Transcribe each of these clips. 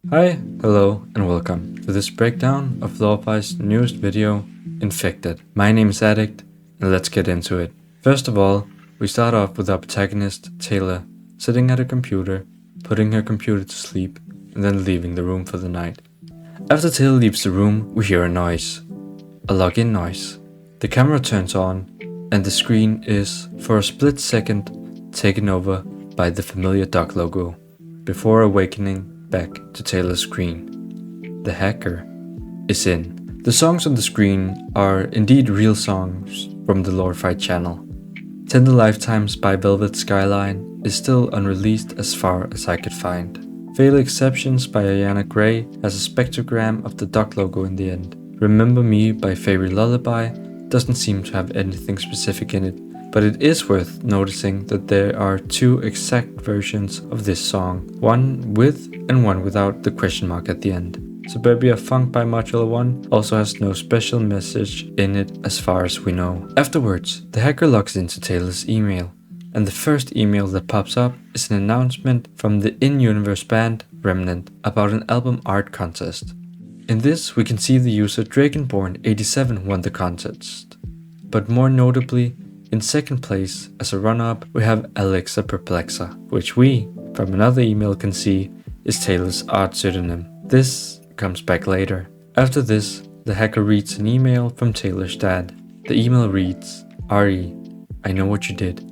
Hi, hello, and welcome to this breakdown of LoreFi's newest video, Infected. My name is Addict, and let's get into it. First of all, we start off with our protagonist, Taylor, sitting at a computer, putting her computer to sleep, and then leaving the room for the night. After Taylor leaves the room, we hear a noise. A login noise. The camera turns on, and the screen is, for a split second, taken over by the familiar duck logo, before awakening back to Taylor's screen. The hacker is in. The songs on the screen are indeed real songs from the LoreFi channel. Tender Lifetimes by Velvet Skyline is still unreleased as far as I could find. Fatal Exceptions by Ariana Gray has a spectrogram of the duck logo in the end. Remember Me by Fairy Lullaby doesn't seem to have anything specific in it, but it is worth noticing that there are two exact versions of this song, one with and one without the question mark at the end. Suburbia Funk by Modular 1 also has no special message in it as far as we know. Afterwards, the hacker logs into Taylor's email, and the first email that pops up is an announcement from the in-universe band Remnant about an album art contest. In this, we can see the user Dragonborn87 won the contest, but more notably, in second place, as a runner-up, we have Alexa Perplexa, which we, from another email, can see is Taylor's art pseudonym. This comes back later. After this, the hacker reads an email from Taylor's dad. The email reads, "Ari, I know what you did.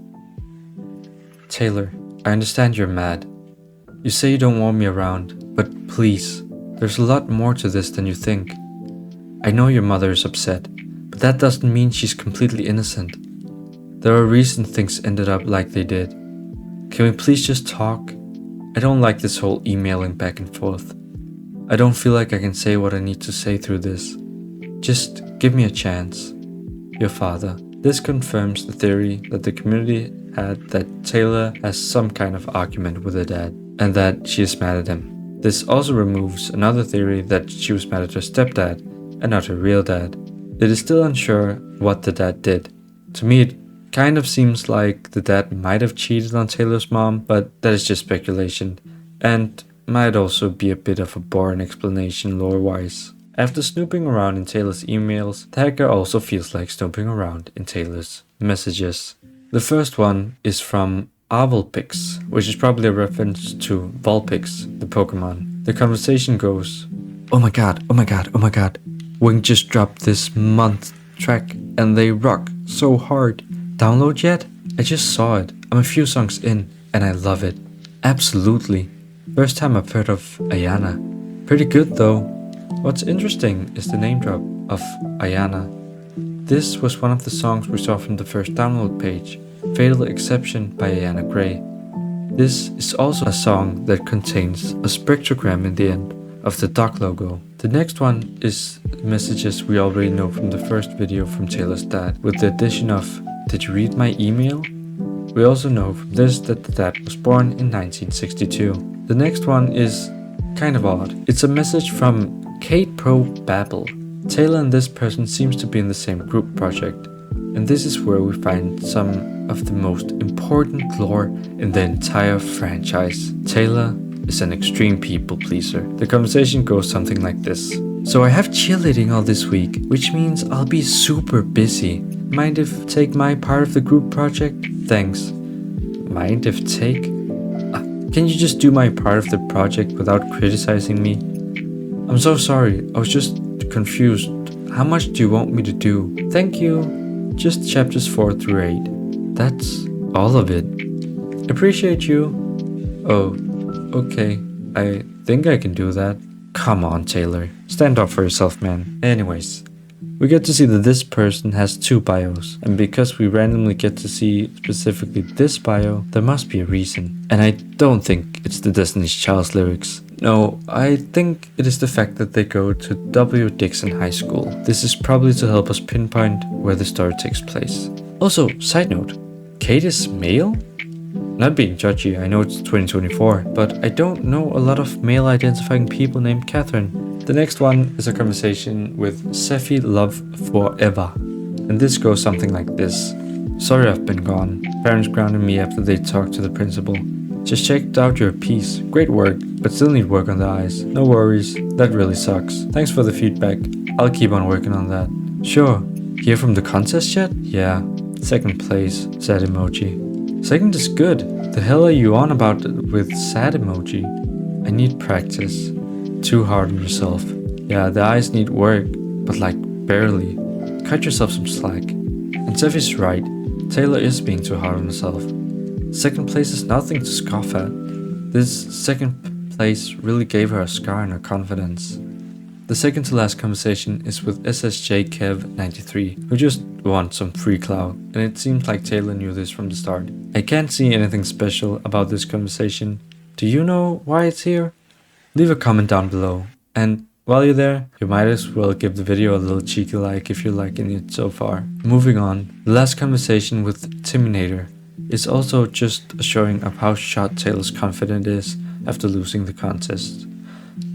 Taylor, I understand you're mad. You say you don't want me around, but please, there's a lot more to this than you think. I know your mother is upset, but that doesn't mean she's completely innocent. There are reasons things ended up like they did. Can we please just talk? I don't like this whole emailing back and forth. I don't feel like I can say what I need to say through this. Just give me a chance. Your father." This confirms the theory that the community had that Taylor has some kind of argument with her dad, and that she is mad at him. This also removes another theory that she was mad at her stepdad, and not her real dad. It is still unsure what the dad did. To me, it kind of seems like the dad might have cheated on Taylor's mom, but that is just speculation, and might also be a bit of a boring explanation lore-wise. After snooping around in Taylor's emails, the hacker also feels like snooping around in Taylor's messages. The first one is from Vulpix, which is probably a reference to Vulpix, the Pokemon. The conversation goes, oh my god, Wing just dropped this month track and they rock so hard. Download yet? I just saw it. I'm a few songs in and I love it. Absolutely. First time I've heard of Ayana. Pretty good though. What's interesting is the name drop of Ayana. This was one of the songs we saw from the first download page, Fatal Exception by Ariana Gray. This is also a song that contains a spectrogram in the end of the duck logo. The next one is messages we already know from the first video from Taylor's dad, with the addition of, "Did you read my email?" We also know from this that the dad was born in 1962. The next one is kind of odd. It's a message from Kate Pro Babel. Taylor and this person seems to be in the same group project, and this is where we find some of the most important lore in the entire franchise. Taylor is an extreme people pleaser. The conversation goes something like this. "So I have cheerleading all this week, which means I'll be super busy. Mind if take my part of the group project? Thanks." Mind if take? Can you just do my part of the project without criticizing me? I'm so sorry, I was just confused. How much do you want me to do? Thank you. Just chapters 4 through 8. That's all of it. Appreciate you. Oh, okay. I think I can do that. Come on, Taylor. Stand up for yourself, man. Anyways, we get to see that this person has two bios, and because we randomly get to see specifically this bio, there must be a reason. And I don't think it's the Destiny's Child's lyrics. No, I think it is the fact that they go to W. Dixon High School. This is probably to help us pinpoint where the story takes place. Also, side note, Kate is male? Not being judgy, I know it's 2024, but I don't know a lot of male identifying people named Catherine. The next one is a conversation with Sephi Love Forever, and this goes something like this. "Sorry I've been gone. Parents grounded me after they talked to the principal. Just checked out your piece. Great work, but still need work on the eyes. No worries, that really sucks. Thanks for the feedback. I'll keep on working on that. Sure. Hear from the contest yet? Yeah. Second place, sad emoji. Second is good. The hell are you on about with sad emoji? I need practice. Too hard on yourself. Yeah, the eyes need work, but like barely. Cut yourself some slack. And Seffi's right. Taylor is being too hard on herself. Second place is nothing to scoff at. This second place really gave her a scar in her confidence. The second to last conversation is with SSJKev93, who just wants some free clout, and it seems like Taylor knew this from the start. I can't see anything special about this conversation. Do you know why it's here? Leave a comment down below, and while you're there, you might as well give the video a little cheeky like if you're liking it so far. Moving on, the last conversation with Timinator is also just a showing of how shot Taylor's confidence is after losing the contest.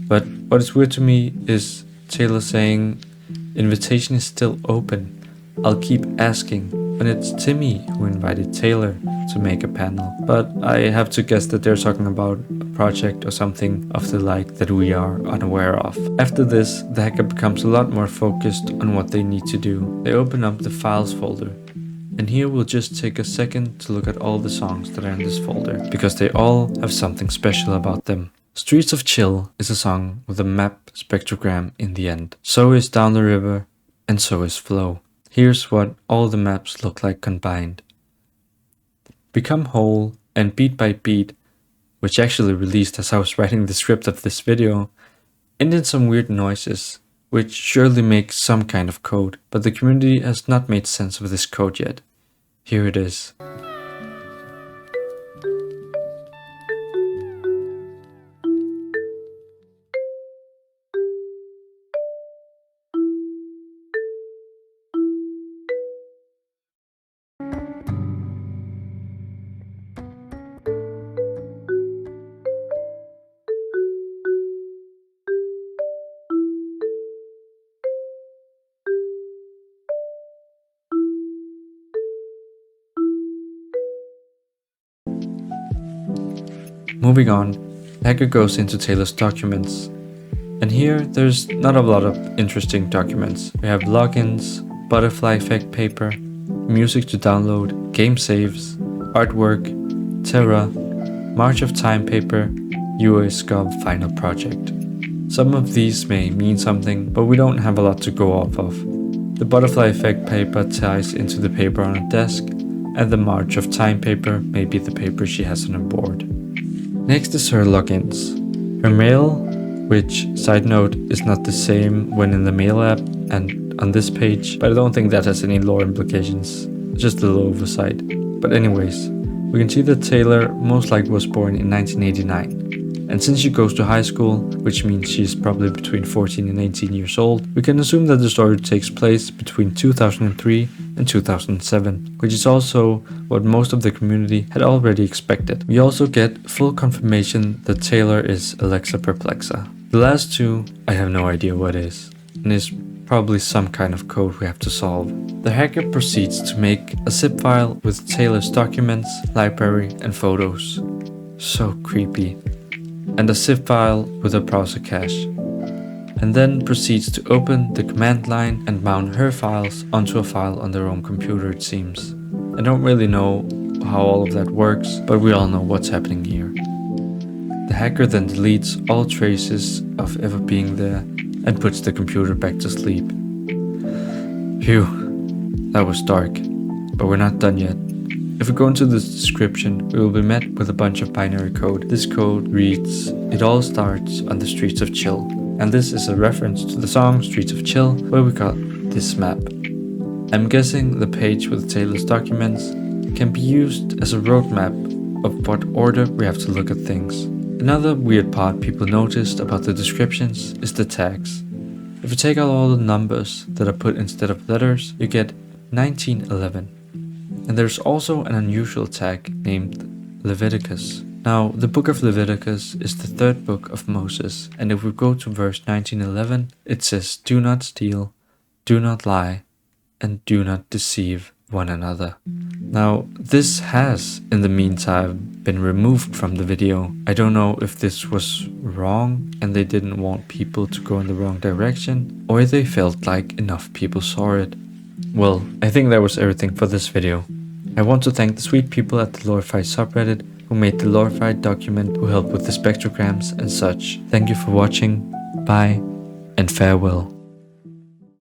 But what is weird to me is Taylor saying, invitation is still open, I'll keep asking, when it's Timmy who invited Taylor to make a panel. But I have to guess that they're talking about a project or something of the like that we are unaware of. After this, the hacker becomes a lot more focused on what they need to do. They open up the files folder. And here we'll just take a second to look at all the songs that are in this folder, because they all have something special about them. Streets of Chill is a song with a map spectrogram in the end. So is Down the River, and so is Flow. Here's what all the maps look like combined. Become Whole and Beat by Beat, which actually released as I was writing the script of this video, ended some weird noises, which surely makes some kind of code, but the community has not made sense of this code yet. Here it is. Moving on, the hacker goes into Taylor's documents. And here, there's not a lot of interesting documents. We have logins, butterfly effect paper, music to download, game saves, artwork, Terra, March of Time paper, UASCOB final project. Some of these may mean something, but we don't have a lot to go off of. The butterfly effect paper ties into the paper on her desk, and the March of Time paper may be the paper she has on her board. Next is her logins. Her mail, which, side note, is not the same when in the mail app and on this page, but I don't think that has any lore implications, just a little oversight. But anyways, we can see that Taylor most likely was born in 1989. And since she goes to high school, which means she's probably between 14 and 18 years old, we can assume that the story takes place between 2003 and 2007, which is also what most of the community had already expected. We also get full confirmation that Taylor is Alexa Perplexa. The last two, I have no idea what is, and is probably some kind of code we have to solve. The hacker proceeds to make a zip file with Taylor's documents, library, and photos. So creepy. And a zip file with a browser cache, and then proceeds to open the command line and mount her files onto a file on their own computer, it seems. I don't really know how all of that works, but we all know what's happening here. The hacker then deletes all traces of ever being there and puts the computer back to sleep. Phew, that was dark, but we're not done yet. If we go into the description, we will be met with a bunch of binary code. This code reads, "It all starts on the streets of Chill." And this is a reference to the song Streets of Chill, where we got this map. I'm guessing the page with Taylor's documents can be used as a roadmap of what order we have to look at things. Another weird part people noticed about the descriptions is the tags. If you take out all the numbers that are put instead of letters, you get 1911. And there's also an unusual tag named Leviticus. Now, the book of Leviticus is the third book of Moses, and if we go to verse 19:11, it says, "Do not steal, do not lie, and do not deceive." one another. Now, this has, in the meantime, been removed from the video. I don't know if this was wrong and they didn't want people to go in the wrong direction, or they felt like enough people saw it. Well, I think that was everything for this video. I want to thank the sweet people at the LoreFi subreddit who made the LoreFi document, who helped with the spectrograms and such. Thank you for watching, bye, and farewell.